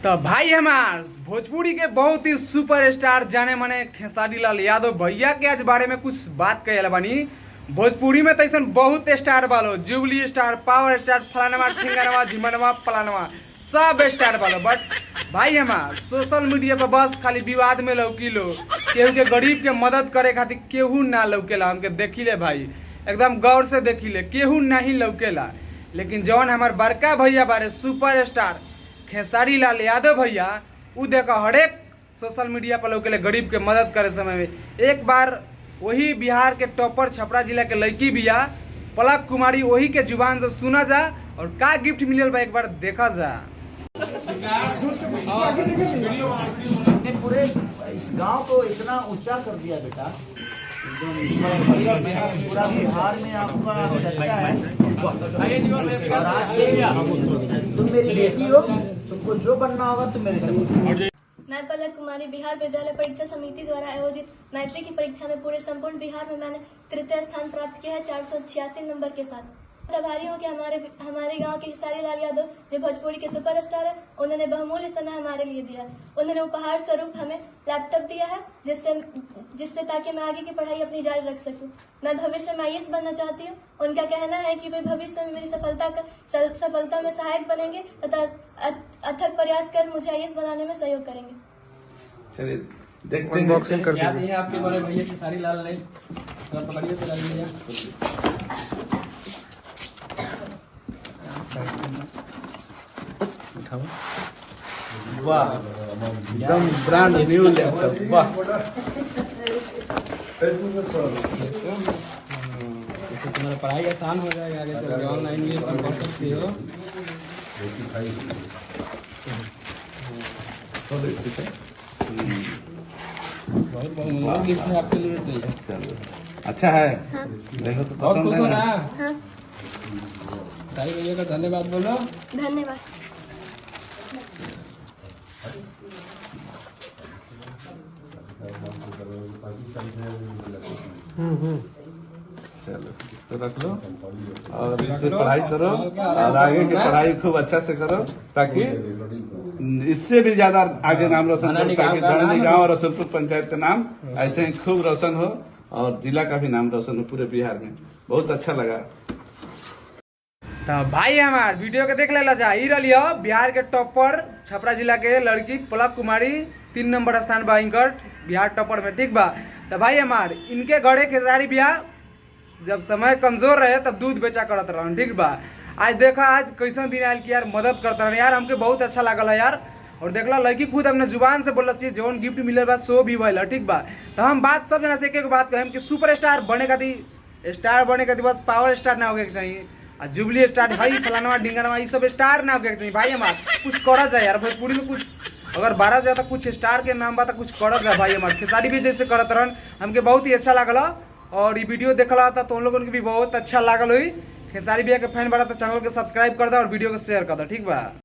तो भाई हमार भोजपुरी के बहुत ही सुपरस्टार जाने माने खेसारी लाल यादव भैया के आज बारे में कुछ बात कहला बानी। भोजपुरी में तो ऐसा बहुत स्टार बालो, जुबली स्टार, पावर स्टार, फलानवा ठिंगानवा झिमनवा फलानवा सब स्टार बालो। बट भाई हमार सोशल मीडिया पर बस खाली विवाद में लौकीलो, केहू के गरीब के मदद करे खातिर केहू ना लौकेला। हमके देखिले भाई, एकदम गौर से देखिले, केहू नहीं लौकेला। लेकिन जौन हमार बड़का भैया बारे सुपर स्टार खेसारी लाल यादव भैया, उ देखो हरेक सोशल मीडिया पर लोग के लिए गरीब के मदद करे समय में एक बार वही बिहार के टॉपर छपरा जिला के लड़की बिया पलक कुमारी, वही के जुबान से सुना जा और का गिफ्ट मिलल बा एक बार देखा जा। पूरे इस गांव को इतना ऊंचा कर दिया बेटा, पूरा बिहार में आपका चर्चा है। और आज से तुम मेरी बेटी हो, तुमको जो बनना होगा तुम मेरे से बोलो। मैं पलक कुमारी बिहार विद्यालय परीक्षा समिति द्वारा आयोजित मैट्रिक की परीक्षा में पूरे संपूर्ण बिहार में मैंने तृतीय स्थान प्राप्त किया है 486 नंबर के साथ। आभारी हूँ कि हमारे गांव के खेसारी लाल यादव जो भोजपुरी के सुपरस्टार है, उन्होंने बहुमूल्य समय हमारे लिए दिया। उन्होंने उपहार स्वरूप हमें लैपटॉप दिया है जिससे ताकि मैं आगे की पढ़ाई अपनी जारी रख सकूं। मैं भविष्य में आईएएस बनना चाहती हूं। उनका कहना है कि वे भविष्य में मेरी सफलता में सहायक बनेंगे तथा अथक प्रयास कर मुझे आईएएस बनाने में सहयोग करेंगे। चलिए देखते हैं अनबॉक्सिंग करते हैं। क्या आपके बड़े भैया खेसारी लाल ने तो पकड़िए तो लाल भैया वाह, एकदम ब्रांड न्यू लैपटॉप। वाह, इससे तुम्हारा पढ़ाई आसान हो जाएगा, आगे चल के ऑनलाइन भी तुम पढ़ सकते हो। बहुत बहुत गिफ्ट है आपके लिए। चाहिए चलो अच्छा है। देखो तो और पसंद खुश है हाँ। हो ना। सारी भैया का धन्यवाद बोलो। धन्यवाद। चलो इसको रख लो और इससे पढ़ाई करो और आगे की पढ़ाई खूब अच्छा से करो ताकि इससे भी ज्यादा आगे नाम रोशन करो, ताकि धरनी गाँव और रसूलपुर पंचायत का नाम ऐसे ही खूब रोशन हो और जिला का भी नाम रोशन हो पूरे बिहार में। बहुत अच्छा लगा। तो भाई हमार वीडियो के देख लेला जा। ई रही बिहार के टॉपर छपरा जिला के लड़की पलक कुमारी, 3 नंबर स्थान बा इनकर बिहार टॉपर में, ठीक बा। तो भाई हमार इनके घरे खेसारी बिया जब समय कमजोर रहे तब दूध बेचा करत रहन, ठीक बा। आज देखा आज कैसा दिन आयल कि यार मदद करता रहे यार, हमके बहुत अच्छा लागल है यार। और देखला लड़की खुद अपने जुबान से बोलत छी जौन गिफ्ट मिलल बा सो भी भइल, ठीक बा। तो हम बात सब जना से एक बात कहें कि सुपर स्टार बने खातिर बस पावर स्टार ना होके चाहिए, आ जुबली स्टार भाई फलानवा ढिंगनवा ये सब स्टार ना होके चाहिए। भाई हमार कुछ करा जाए यार, भोजपुरी में कुछ अगर 12 जाए तो कुछ स्टार के नाम बा तो कुछ करा जाए। भाई हमार खेसारी भी जैसे करत रहन, हमके बहुत ही अच्छा लागल और ये वीडियो देखला था तो उन लोगों को भी बहुत अच्छा लागल हुई। खेसारी भैया के फैन बड़ा तो चैनल को सब्सक्राइब कर दो और वीडियो को शेयर कर दो, ठीक बा।